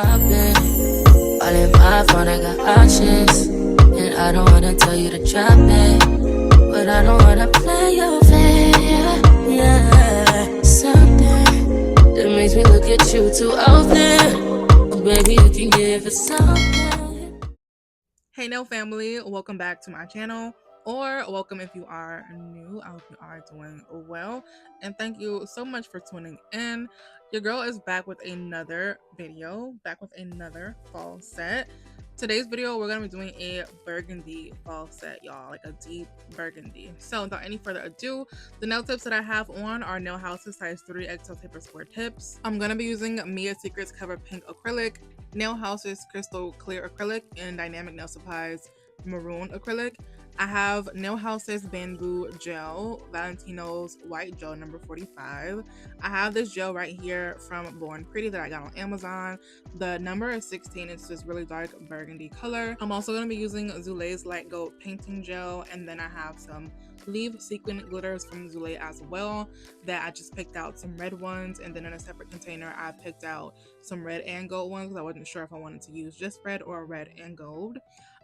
I've been all in my phone, I got options. And I don't wanna tell you to drop it, but I don't wanna play your fair. Yeah, something that makes me look at you too often. Baby, you can give it something. Hey nail family, welcome back to my channel, or welcome if you are new. I hope you are doing well, and thank you so much for tuning in. Your girl is back with another video, back with another fall set. Today's video, we're going to be doing a burgundy fall set, y'all, like a deep burgundy. So without any further ado, the nail tips that I have on are Nail House's size 3 XL taper square tips. I'm going to be using Mia Secrets Cover Pink Acrylic, Nail House's Crystal Clear Acrylic, and Dynamic Nail Supplies Maroon Acrylic. I have Nail House's Bamboo Gel, Valentino's White Gel number 45. I have this gel right here from Born Pretty that I got on Amazon. The number is 16. It's this really dark burgundy color. I'm also going to be using Zule's Light Gold Painting Gel, and then I have some Leaf Sequin Glitters from Zule as well that I just picked out some red ones, and then in a separate container I picked out some red and gold ones because I wasn't sure if I wanted to use just red or red and gold.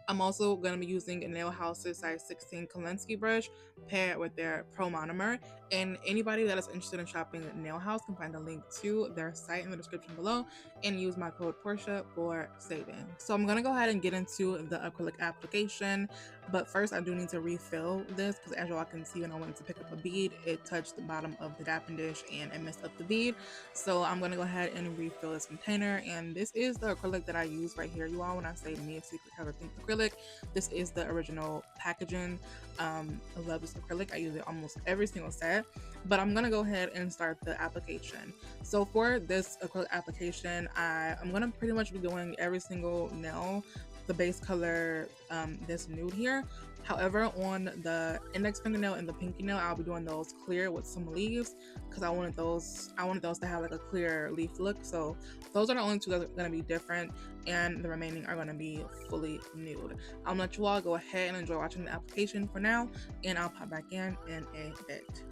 I'm also going to be using Nail House's size 16 Kolinsky brush paired with their Pro Monomer. And anybody that is interested in shopping at Nail House can find a link to their site in the description below and use my code PORCHE for saving. So I'm going to go ahead and get into the acrylic application. But first I do need to refill this because as y'all can see, when I went to pick up a bead, it touched the bottom of the dapping dish and it messed up the bead. So I'm going to go ahead and refill this container. And this is the acrylic that I use right here, you all. When I say Mia Secret Cover Pink Acrylic, this is the original packaging. I love this acrylic. I use it almost every single set. But I'm gonna go ahead and start the application. So for this acrylic application, I'm gonna pretty much be doing every single nail the base color, this nude here. However, on the index fingernail and the pinky nail, I'll be doing those clear with some leaves because I wanted those to have like a clear leaf look. So those are the only two that are going to be different, and the remaining are going to be fully nude. I'm gonna let you all go ahead and enjoy watching the application for now, and I'll pop back in a bit.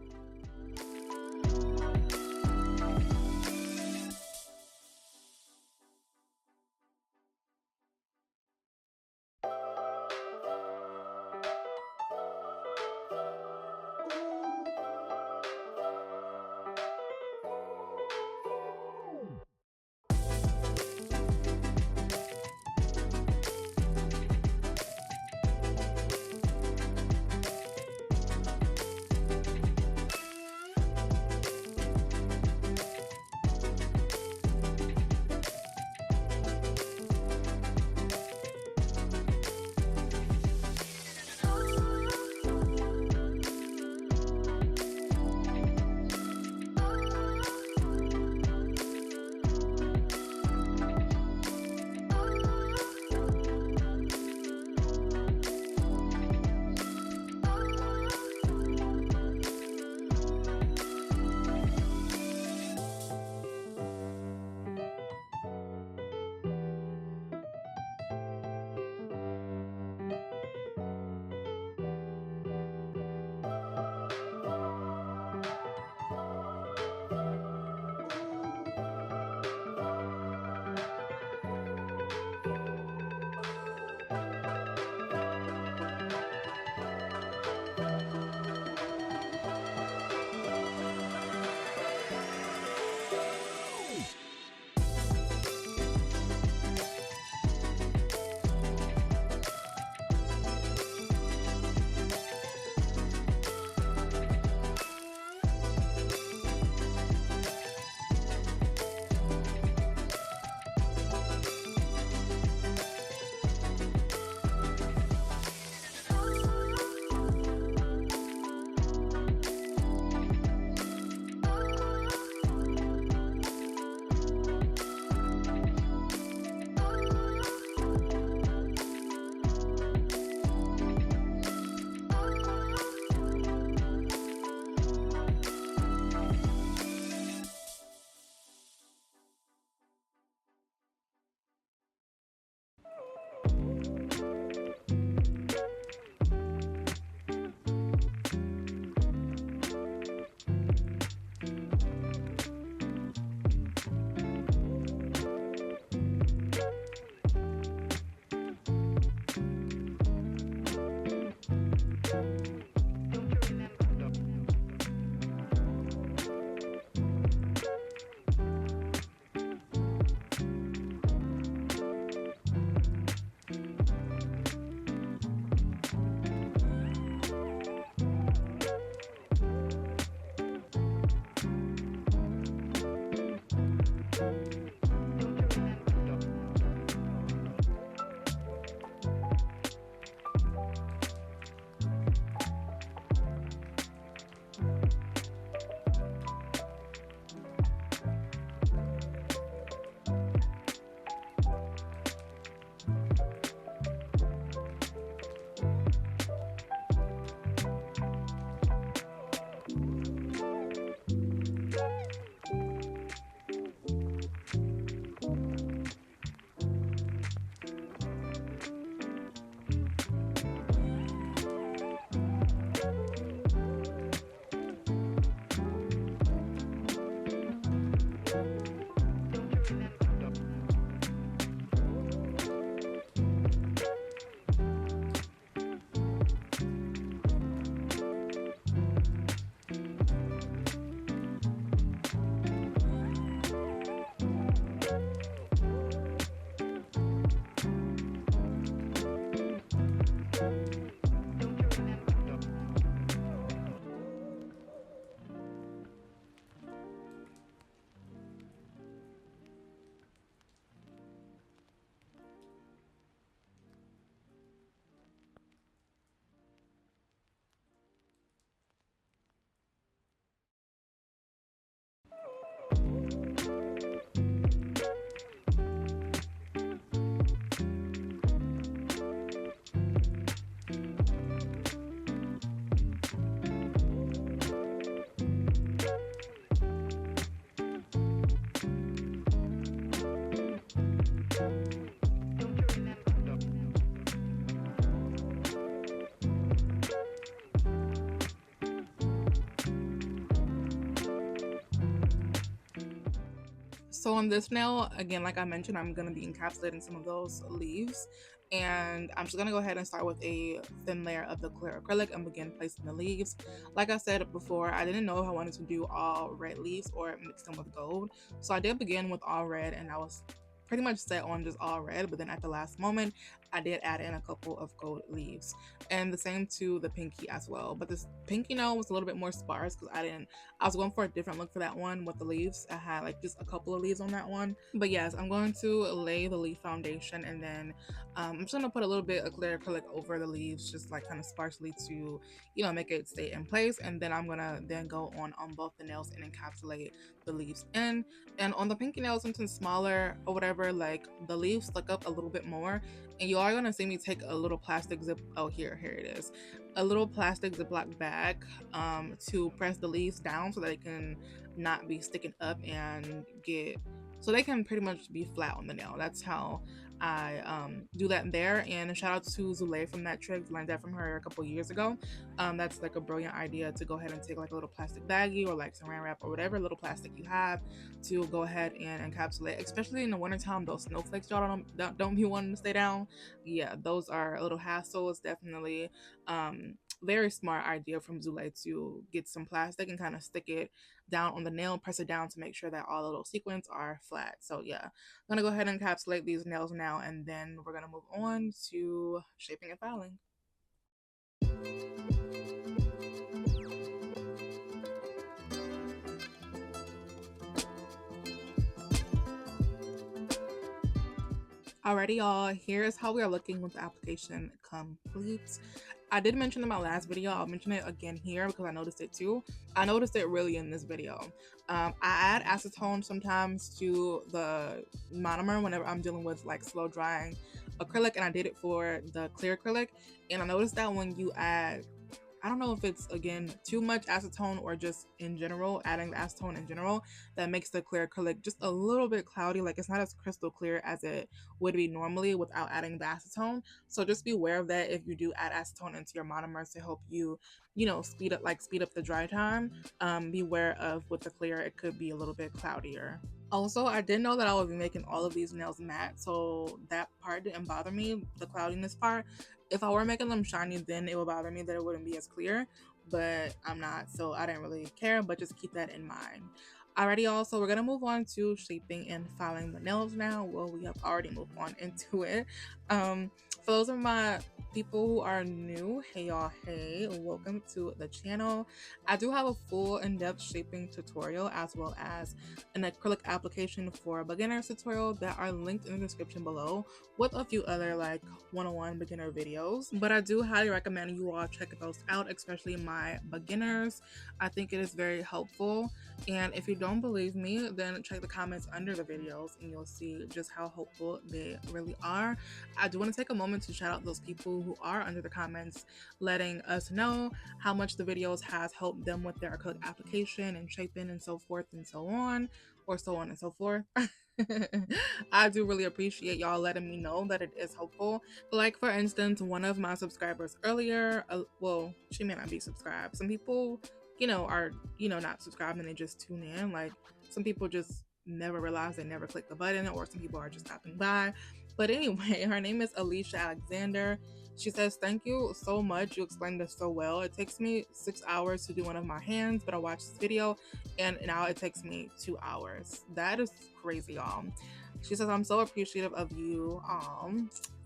So on this nail, again, like I mentioned, I'm going to be encapsulating some of those leaves, and I'm just going to go ahead and start with a thin layer of the clear acrylic and begin placing the leaves. Like I said before, I didn't know if I wanted to do all red leaves or mix them with gold, so I did begin with all red, and I was pretty much set on just all red, but then at the last moment I did add in a couple of gold leaves, and the same to the pinky as well. But this pinky nail was a little bit more sparse because I was going for a different look for that one with the leaves. I had like just a couple of leaves on that one. But yes, I'm going to lay the leaf foundation, and then I'm just going to put a little bit of clear acrylic over the leaves, just like kind of sparsely to, you know, make it stay in place. And then I'm going to then go on both the nails and encapsulate the leaves in. And on the pinky nails, since it's smaller or whatever, like the leaves stuck up a little bit more, and you are going to see me take a little plastic zip, oh here it is, a little plastic Ziploc bag to press the leaves down so that they can not be sticking up and so they can pretty much be flat on the nail. That's how I do that there. And a shout out to Zule from that trick. Learned that from her a couple years ago. That's like a brilliant idea to go ahead and take like a little plastic baggie or like saran wrap or whatever little plastic you have to go ahead and encapsulate, especially in the wintertime. Those snowflakes y'all don't be wanting to stay down. Yeah, those are a little hassle. It's definitely very smart idea from Zule to get some plastic and kind of stick it down on the nail, press it down to make sure that all the little sequins are flat. So yeah, I'm gonna go ahead and encapsulate these nails now, and then we're gonna move on to shaping and filing. Alrighty, y'all, here's how we are looking with the application complete. I did mention in my last video, I'll mention it again here because I noticed it too. I noticed it really in this video. I add acetone sometimes to the monomer whenever I'm dealing with like slow drying acrylic, and I did it for the clear acrylic. And I noticed that when you add, I don't know if it's again too much acetone or just in general, adding the acetone in general, that makes the clear acrylic just a little bit cloudy. Like it's not as crystal clear as it would be normally without adding the acetone. So just be aware of that if you do add acetone into your monomers to help you, you know, speed up the dry time. Be aware of with the clear, it could be a little bit cloudier. Also, I didn't know that I would be making all of these nails matte, so that part didn't bother me, the cloudiness part. If I were making them shiny, then it would bother me that it wouldn't be as clear, but I'm not, so I didn't really care, but just keep that in mind. Alrighty, y'all, so we're gonna move on to shaping and filing the nails now. Well, we have already moved on into it. For those of my people who are new, hey y'all, hey, welcome to the channel. I do have a full in-depth shaping tutorial as well as an acrylic application for beginners tutorial that are linked in the description below, with a few other like 101 beginner videos. But I do highly recommend you all check those out, especially my beginners. I think it is very helpful. And if you don't believe me, then check the comments under the videos and you'll see just how helpful they really are. I do want to take a moment to shout out those people who are under the comments, letting us know how much the videos has helped them with their acrylic application and shaping and so forth and so on, or so on and so forth. I do really appreciate y'all letting me know that it is helpful. Like for instance, one of my subscribers earlier, well, she may not be subscribed. Some people, you know, are, you know, not subscribed and they just tune in. Like some people just never realize they never click the button, or some people are just stopping by. But anyway, her name is Alicia Alexander. She says, "Thank you so much. You explained this so well. It takes me 6 hours to do one of my hands, but I watched this video and now it takes me 2 hours." That is crazy, y'all. She says, "I'm so appreciative of you."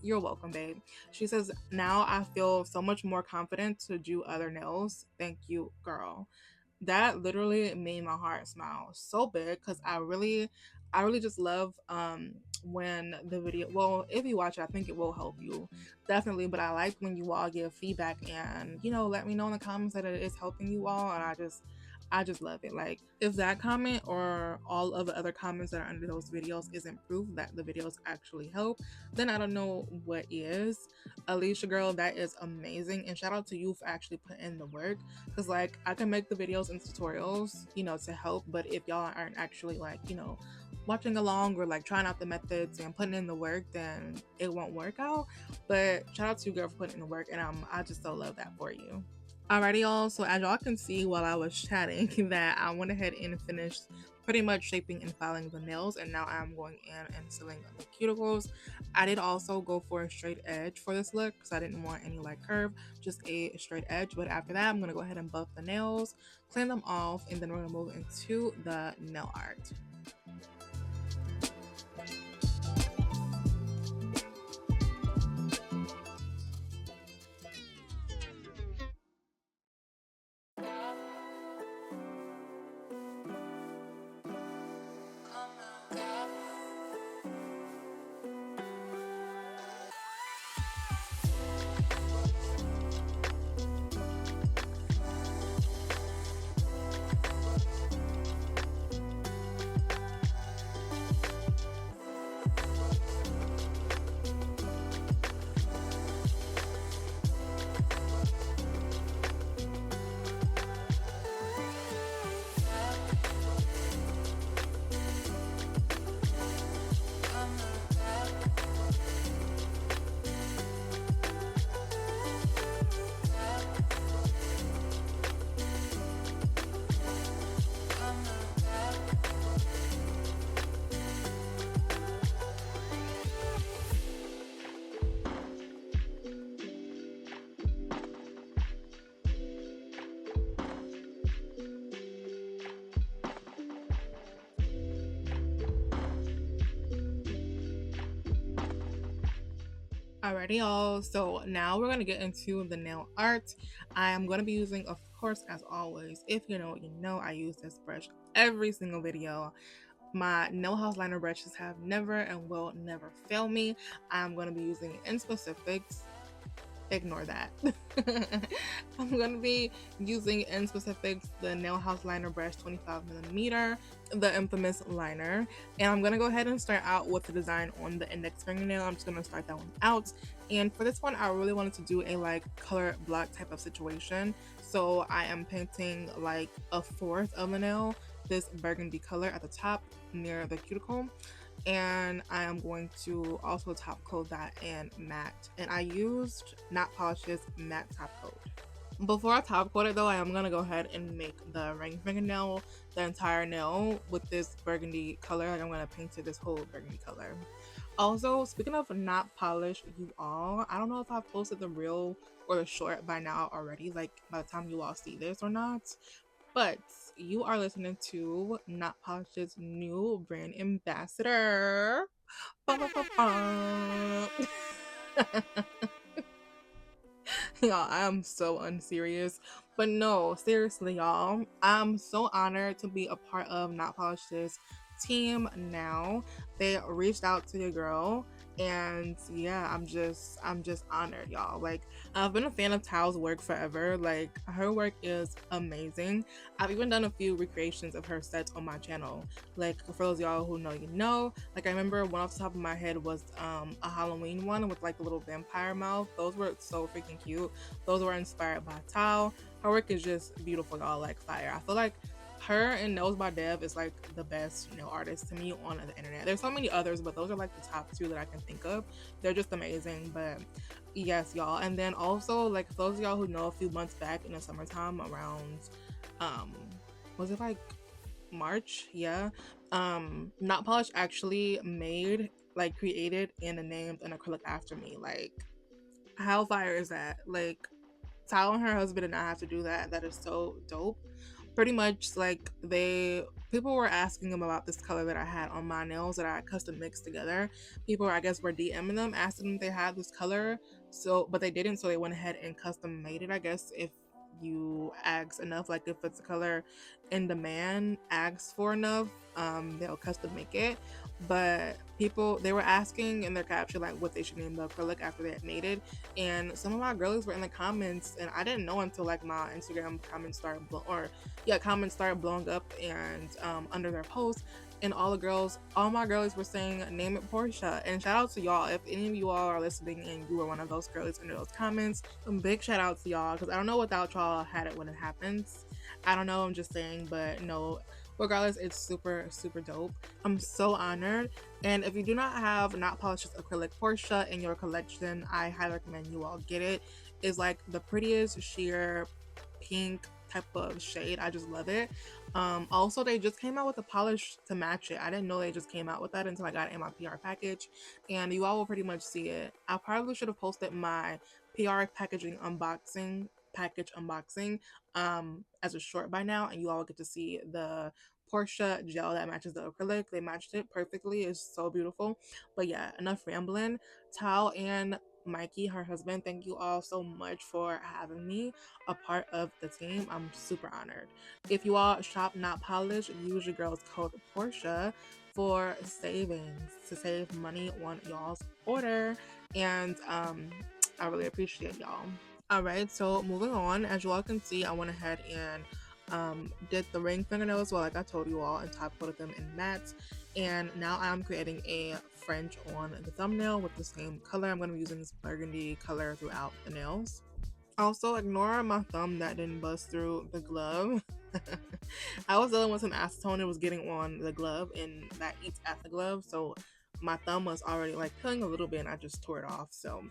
You're welcome, babe. She says, "Now I feel so much more confident to do other nails. Thank you, girl." That literally made my heart smile so big because I really just love when the video, well, if you watch it, I think it will help you definitely, but I like when you all give feedback and, you know, let me know in the comments that it is helping you all, and I just love it. Like if that comment or all of the other comments that are under those videos isn't proof that the videos actually help, then I don't know what is. Alicia, girl, that is amazing, and shout out to you for actually putting in the work, because like I can make the videos and tutorials, you know, to help, but if y'all aren't actually like, you know, watching along or like trying out the methods and putting in the work, then it won't work out. But shout out to you, girl, for putting in the work, and I just so love that for you. Alrighty, y'all. So as y'all can see while I was chatting, that I went ahead and finished pretty much shaping and filing the nails, and now I'm going in and sealing the cuticles. I did also go for a straight edge for this look because I didn't want any like curve, just a straight edge. But after that, I'm gonna go ahead and buff the nails, clean them off, and then we're gonna move into the nail art. Alrighty, y'all. So now we're gonna get into the nail art. I am gonna be using, of course, as always, if you know, you know, I use this brush every single video. My nail house liner brushes have never and will never fail me. I'm gonna be using in specifics. Ignore that. I'm going to be using in specifics the Nail House Liner Brush 25mm, the infamous liner. And I'm going to go ahead and start out with the design on the index fingernail. I'm just going to start that one out. And for this one, I really wanted to do a like color block type of situation. So I am painting like a fourth of the nail, this burgundy color at the top near the cuticle. And I am going to also top coat that in matte, and I used Not Polish's matte top coat. Before I top coat it though, I am going to go ahead and make the ring fingernail, the entire nail, with this burgundy color. Like I'm going to paint it this whole burgundy color. Also, speaking of not polish, you all, I don't know if I've posted the reel or the short by now already, like by the time you all see this or not, but you are listening to Not Polish's new brand ambassador. Y'all, I am so unserious. But no, seriously, y'all, I'm so honored to be a part of Not Polish's team now. They reached out to your girl, and yeah, I'm just honored, y'all. Like, I've been a fan of Tao's work forever. Like, her work is amazing. I've even done a few recreations of her sets on my channel. Like, for those of y'all who know, you know. Like, I remember one off the top of my head was a Halloween one with like the little vampire mouth. Those were so freaking cute. Those were inspired by Tao. Her work is just beautiful, y'all. Like, fire. I feel like her and Nose by Dev is like the best nail artist to me on the internet. There's so many others, but those are like the top two that I can think of. They're just amazing. But yes, y'all. And then also, like, for those of y'all who know, a few months back in the summertime around was it like March? Yeah. Not Polish actually created and named an acrylic after me. Like, how fire is that? Like, Tao and her husband did not have to do that. That is so dope. Pretty much, like, people were asking them about this color that I had on my nails that I custom mixed together. People, I guess, were DMing them, asking them if they had this color. So, but they didn't, so they went ahead and custom made it, I guess, if you ask enough. Like, if it's a color in demand, asks for enough, they'll custom make it. But people, they were asking in their caption like what they should name the acrylic after they had made it, and some of my girlies were in the comments, and I didn't know until like my Instagram comments started blowing up, and under their posts, and all my girlies were saying name it Porsche. And shout out to y'all if any of you all are listening and you were one of those girlies under those comments. A big shout out to y'all, because I don't know without y'all had it when it happens. I don't know, I'm just saying. But no, Regardless, it's super, super dope. I'm so honored. And if you do not have Not Polish's Acrylic Porsche in your collection, I highly recommend you all get it. It's like the prettiest sheer pink type of shade. I just love it. Also, they just came out with a polish to match it. I didn't know they just came out with that until I got it in my PR package, and you all will pretty much see it. I probably should have posted my PR packaging package unboxing as a short by now, and you all will get to see the Porsche gel that matches the acrylic. They matched it perfectly. It's so beautiful. But yeah, enough rambling. Tao and Mikey, her husband, thank you all so much for having me a part of the team. I'm super honored. If you all shop Not Polish, use your girl's code Porsche for savings to save money on y'all's order. And I really appreciate y'all. All right, so moving on, as you all can see, I went ahead and did the ring fingernails, well, like I told you all, and top coated them in matte. And now I'm creating a French on the thumbnail with the same color. I'm going to be using this burgundy color throughout the nails. Also, ignore my thumb that didn't bust through the glove. I was dealing with some acetone. It was getting on the glove, and that eats at the glove. So my thumb was already like peeling a little bit, and I just tore it off. So,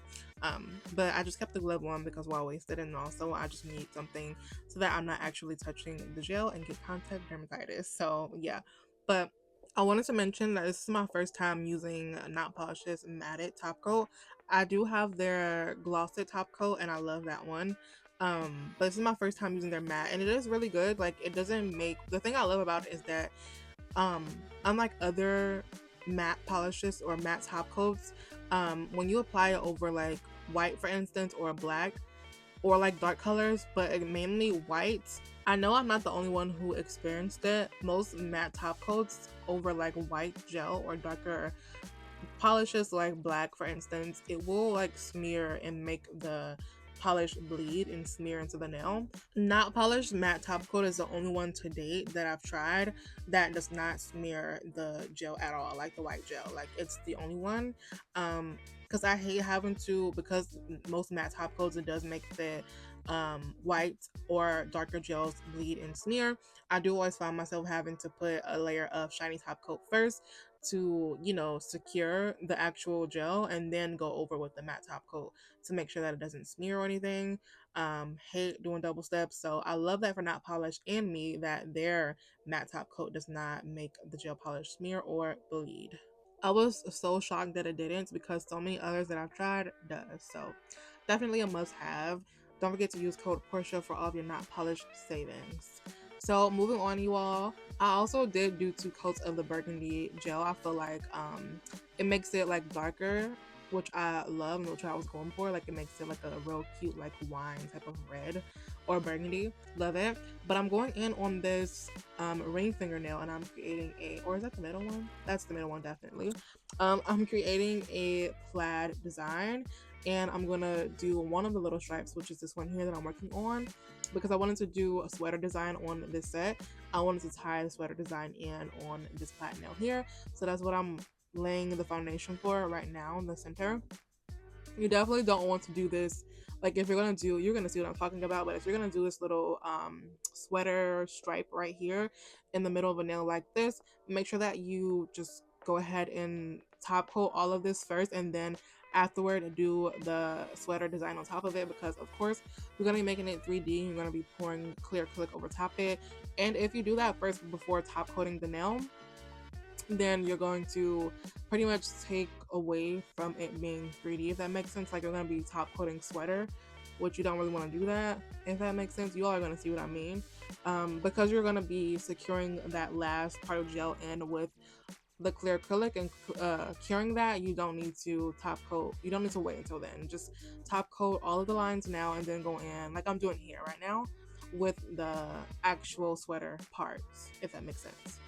but I just kept the glove on because why waste it? And also, I just need something so that I'm not actually touching the gel and get contact dermatitis. So yeah, but I wanted to mention that this is my first time using Not Polish's matted top coat. I do have their glossy top coat, and I love that one. But this is my first time using their matte, and it is really good. Like, it doesn't make, the thing I love about it is that um unlike other matte polishes or matte top coats, when you apply it over like white, for instance, or black, or like dark colors, but mainly whites, I know I'm not the only one who experienced it. Most matte top coats over like white gel or darker polishes like black, for instance, it will like smear and make the polish bleed and smear into the nail. Not polished matte top coat is the only one to date that I've tried that does not smear the gel at all, like the white gel. Like, it's the only one. Because I hate having to, because most matte top coats, it does make the white or darker gels bleed and smear. I do always find myself having to put a layer of shiny top coat first to, you know, secure the actual gel, and then go over with the matte top coat to make sure that it doesn't smear or anything. Hate doing double steps. So I love that for Not Polish and me, that their matte top coat does not make the gel polish smear or bleed. I was so shocked that it didn't, because so many others that I've tried does. So definitely a must have. Don't forget to use code Porsche for all of your Not Polished savings. So moving on, you all, I also did do 2 coats of the burgundy gel. I feel like it makes it like darker, which I love and which I was going for. Like, it makes it like a real cute like wine type of red or burgundy. Love it. But I'm going in on this ring fingernail, and I'm creating a, or is that the middle one? That's the middle one, definitely. I'm creating a plaid design, and I'm gonna do one of the little stripes, which is this one here that I'm working on, because I wanted to do a sweater design on this set. I wanted to tie the sweater design in on this plaid nail here. So that's what I'm laying the foundation for right now in the center. You definitely don't want to do this, like, if you're gonna do, you're gonna see what I'm talking about, but if you're gonna do this little sweater stripe right here in the middle of a nail like this, make sure that you just go ahead and top coat all of this first, and then afterward do the sweater design on top of it, because of course you're gonna be making it 3D. You're gonna be pouring clear acrylic over top it, and if you do that first before top coating the nail, then you're going to pretty much take away from it being 3D, if that makes sense. Like, you're going to be top coating sweater, which you don't really want to do that, if that makes sense. You all are going to see what I mean. Because you're going to be securing that last part of gel in with the clear acrylic and curing that, you don't need to top coat. You don't need to wait until then. Just top coat all of the lines now, and then go in, like I'm doing here right now, with the actual sweater parts, if that makes sense.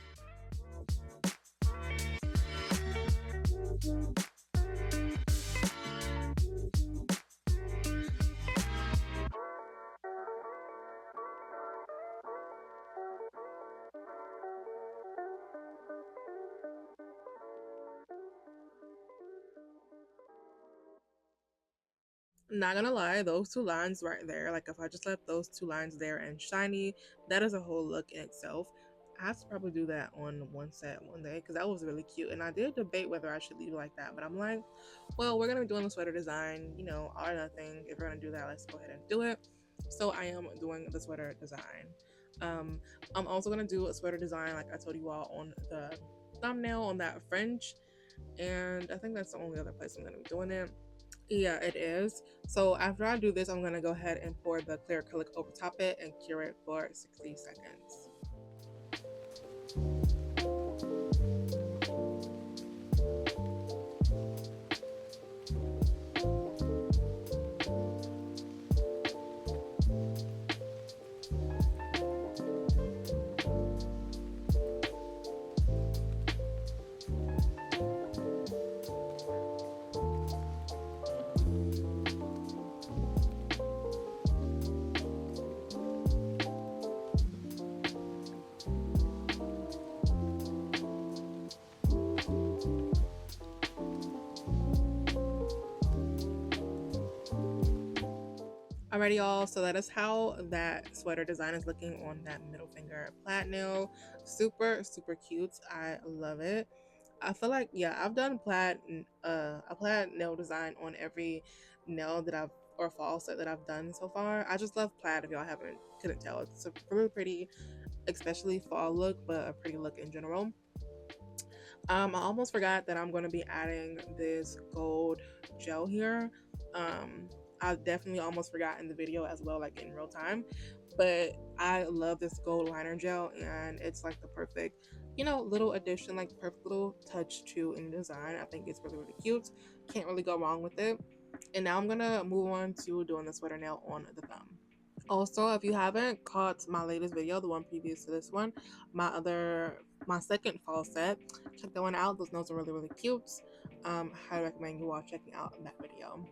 Not gonna lie, those 2 lines right there, like, if I just left those 2 lines there and shiny, that is a whole look in itself. I have to probably do that on one set one day because that was really cute. And I did debate whether I should leave it like that, but I'm like, well, we're gonna be doing the sweater design, you know, all or nothing. If we're gonna do that, let's go ahead and do it. So I am doing the sweater design. I'm also gonna do a sweater design like I told you all on the thumbnail on that French, and I think that's the only other place I'm gonna be doing it. Yeah, it is. So after I do this, I'm gonna go ahead and pour the clear acrylic over top it and cure it for 60 seconds. Alrighty, y'all. So that is how that sweater design is looking on that middle finger plaid nail. Super, super cute. I love it. I feel like, yeah, I've done a plaid nail design on every nail that I've or fall set that I've done so far. I just love plaid. If y'all couldn't tell, it's a really pretty, especially fall look, but a pretty look in general. I almost forgot that I'm going to be adding this gold gel here. I definitely almost forgot in the video as well, like in real time. But I love this gold liner gel, and it's like the perfect, you know, little addition, like the perfect little touch to any design. I think it's really, really cute. Can't really go wrong with it. And now I'm going to move on to doing the sweater nail on the thumb. Also, if you haven't caught my latest video, the one previous to this one, my second fall set, check that one out. Those nails are really, really cute. Highly recommend you all checking out that video.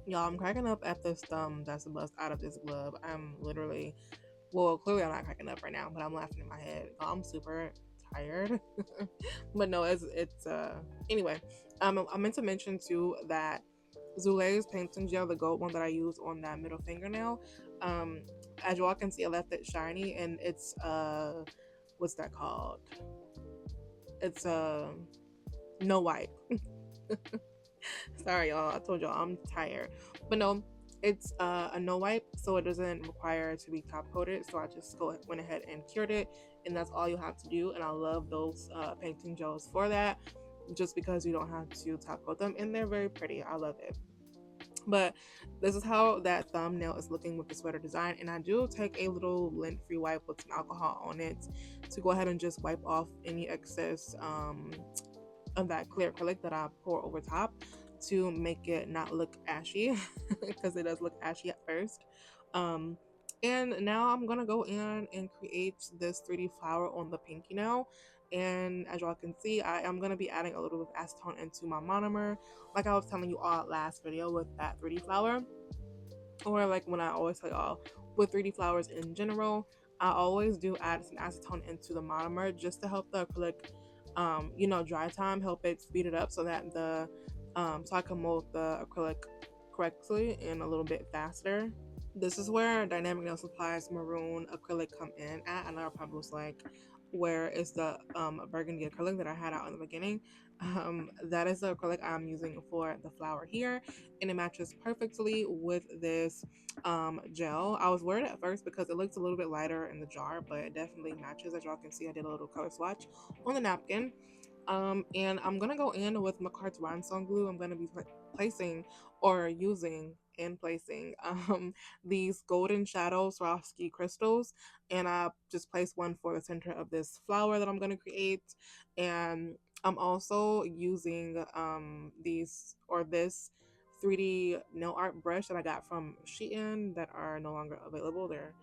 Y'all, I'm cracking up at this thumb that's a bust out of this glove. I'm literally, well, clearly I'm not cracking up right now, but I'm laughing in my head. I'm super tired. But no, it's anyway. I meant to mention too that Zule's painting gel, the gold one that I use on that middle fingernail, um, as you all can see, I left it shiny, and it's what's that called? It's no wipe. Sorry, y'all. I told y'all I'm tired, but no, it's a no wipe, so it doesn't require to be top coated. So I just went ahead and cured it, and that's all you have to do. And I love those painting gels for that, just because you don't have to top coat them, and they're very pretty. I love it. But this is how that thumbnail is looking with the sweater design, and I do take a little lint-free wipe with some alcohol on it to go ahead and just wipe off any excess of that clear acrylic that I pour over top to make it not look ashy because it does look ashy at first. And now I'm gonna go in and create this 3D flower on the pinky now. And as y'all can see, I am gonna be adding a little bit of acetone into my monomer, like I was telling you all last video with that 3D flower, or like when I always tell y'all with 3D flowers in general. I always do add some acetone into the monomer just to help the acrylic you know, dry time, help it speed it up so that so I can mold the acrylic correctly and a little bit faster. This is where Dynamic Nail Supply's maroon acrylic come in at. I know I probably was like, where is the burgundy acrylic that I had out in the beginning? That is the acrylic I'm using for the flower here, and it matches perfectly with this gel. I was worried at first because it looks a little bit lighter in the jar, but it definitely matches. As y'all can see, I did a little color swatch on the napkin. And I'm gonna go in with McCart's rhinestone glue. I'm gonna be placing or using and placing these golden shadow Swarovski crystals, and I just placed one for the center of this flower that I'm gonna create. And I'm also using this 3D nail art brush that I got from Shein that are no longer available. They're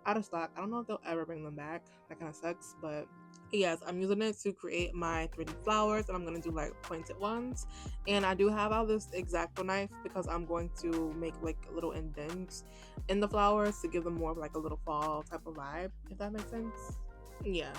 out of stock. I don't know if they'll ever bring them back. That kind of sucks, but yes, I'm using it to create my 3D flowers, and I'm gonna do like pointed ones. And I do have out this X-Acto knife because I'm going to make like little indents in the flowers to give them more of like a little fall type of vibe, if that makes sense. Yeah.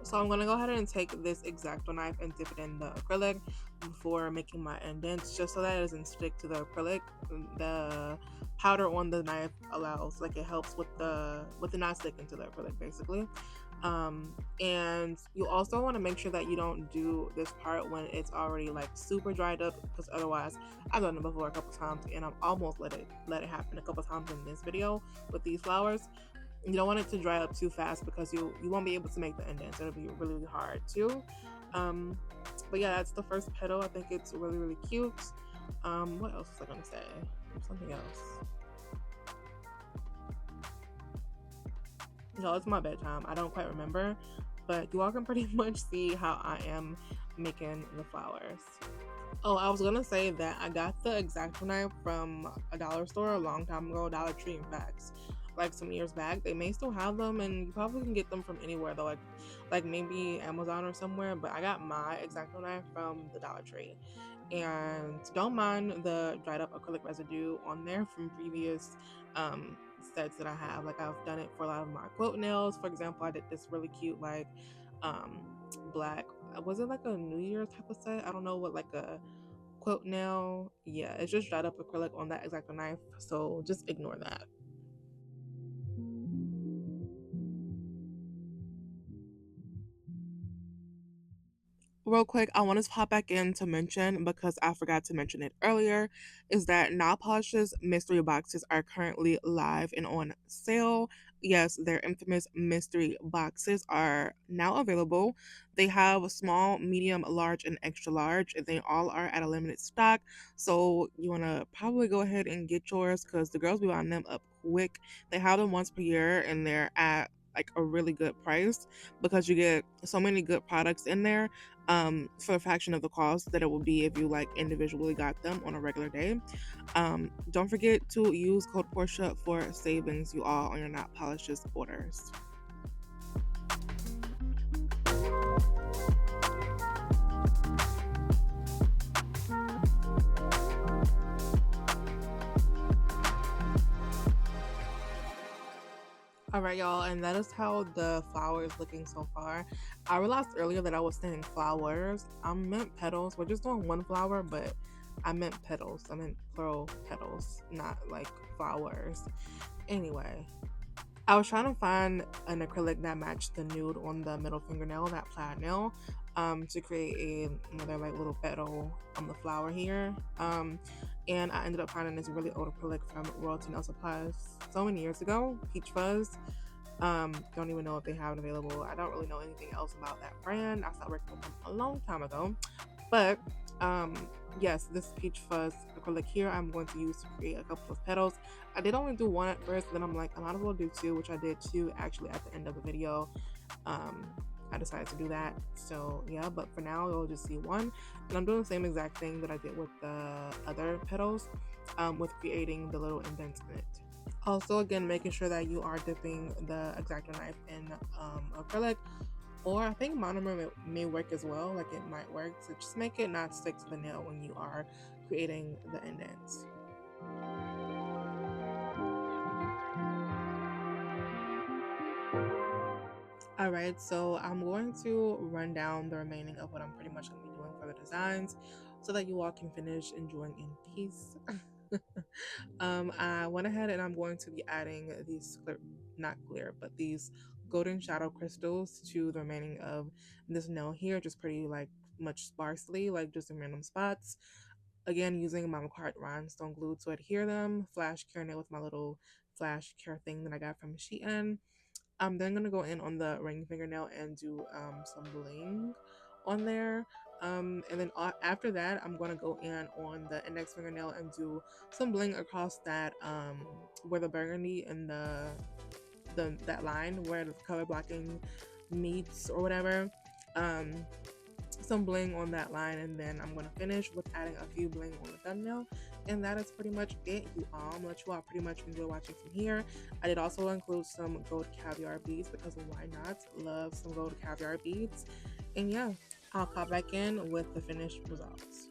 So I'm gonna go ahead and take this X-Acto knife and dip it in the acrylic before making my indents, just so that it doesn't stick to the acrylic. The powder on the knife allows, like, it helps with the not sticking to the acrylic, basically. And you also want to make sure that you don't do this part when it's already like super dried up, because otherwise, I've done it before a couple times and I've almost let it happen a couple times in this video with these flowers. You don't want it to dry up too fast because you won't be able to make the indents. It'll be really, really hard too. But yeah, that's the first petal. I think it's really, really cute. What else was I gonna say? Something else. No, it's my bedtime. I don't quite remember, but you all can pretty much see how I am making the flowers. Oh, I was gonna say that I got the X-Acto knife from a dollar store a long time ago, Dollar Tree, in fact, like some years back. They may still have them, and you probably can get them from anywhere though, like maybe Amazon or somewhere. But I got my X-Acto knife from the Dollar Tree, and don't mind the dried up acrylic residue on there from previous sets that I have. Like, I've done it for a lot of my quote nails. For example, I did this really cute like um black, was it like a New Year type of set? I don't know what, like a quote nail. Yeah, it's just dried up acrylic on that X-Acto knife, so just ignore that. Real quick, I want to pop back in to mention, because I forgot to mention it earlier, is that Nail Polish's mystery boxes are currently live and on sale. Yes, their infamous mystery boxes are now available. They have small, medium, large, and extra large, and they all are at a limited stock. So you want to probably go ahead and get yours, because the girls be buying them up quick. They have them once per year, and they're at like a really good price because you get so many good products in there, for a fraction of the cost that it would be if you like individually got them on a regular day. Don't forget to use code Portia for savings, you all, on your Not Polishes orders. All right, y'all, and that is how the flower is looking so far. I realized earlier that I was saying flowers. I meant petals. We're just doing one flower, but I meant petals. I meant plural petals, not like flowers. Anyway, I was trying to find an acrylic that matched the nude on the middle fingernail, that plaid nail, to create another like little petal on the flower here. And I ended up finding this really old acrylic from Royalty Nail Supplies so many years ago, Peach Fuzz. Don't even know if they have it available. I don't really know anything else about that brand. I stopped working with them a long time ago. But yes, this Peach Fuzz acrylic here I'm going to use to create a couple of petals. I did only do one at first, then I'm like, I might as well do two, which I did two actually at the end of the video. I decided to do that. So yeah, but for now you'll just see one. And I'm doing the same exact thing that I did with the other petals, with creating the little indents in it. Also, again, making sure that you are dipping the X-Acto knife in acrylic, or I think monomer may work as well. Like, it might work, so just make it not stick to the nail when you are creating the indents. All right, so I'm going to run down the remaining of what I'm pretty much going to be doing for the designs so that you all can finish enjoying in peace. I went ahead and I'm going to be adding these clear, not clear, but these golden shadow crystals to the remaining of this nail here, just pretty like much sparsely, like just in random spots. Again, using my McCart rhinestone glue to adhere them, flash cure nail with my little flash cure thing that I got from Shein. I'm then gonna go in on the ring fingernail and do some bling on there. And then after that, I'm gonna go in on the index fingernail and do some bling across that where the burgundy and the that line where the color blocking meets or whatever. Some bling on that line, and then I'm gonna finish with adding a few bling on the thumbnail, and that is pretty much it, you all. I'm gonna let you all pretty much enjoy watching from here. I did also include some gold caviar beads because why not? Love some gold caviar beads. And yeah, I'll pop back in with the finished results.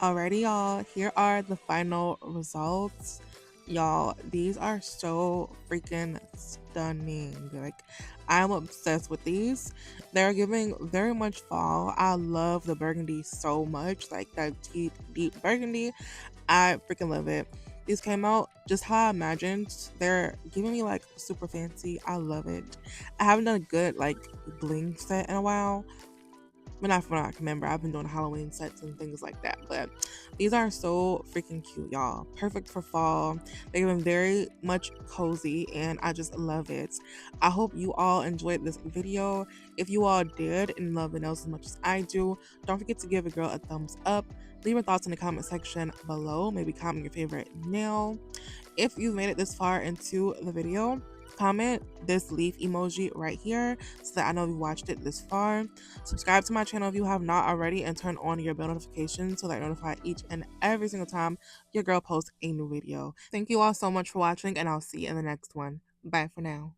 Alrighty, y'all, here are the final results. Y'all, these are so freaking stunning. Like, I'm obsessed with these. They're giving very much fall. I love the burgundy so much. Like, that deep burgundy. I freaking love it. These came out just how I imagined. They're giving me like super fancy. I love it. I haven't done a good like bling set in a while. Well, not from what I can remember. I've been doing Halloween sets and things like that. But these are so freaking cute, y'all. Perfect for fall. They've been very much cozy and I just love it. I hope you all enjoyed this video. If you all did and love the nails as much as I do, don't forget to give a girl a thumbs up. Leave your thoughts in the comment section below. Maybe comment your favorite nail. If you've made it this far into the video, comment this leaf emoji right here so that I know you watched it this far. Subscribe to my channel if you have not already and turn on your bell notifications so that I notify each and every single time your girl posts a new video. Thank you all so much for watching and I'll see you in the next one. Bye for now.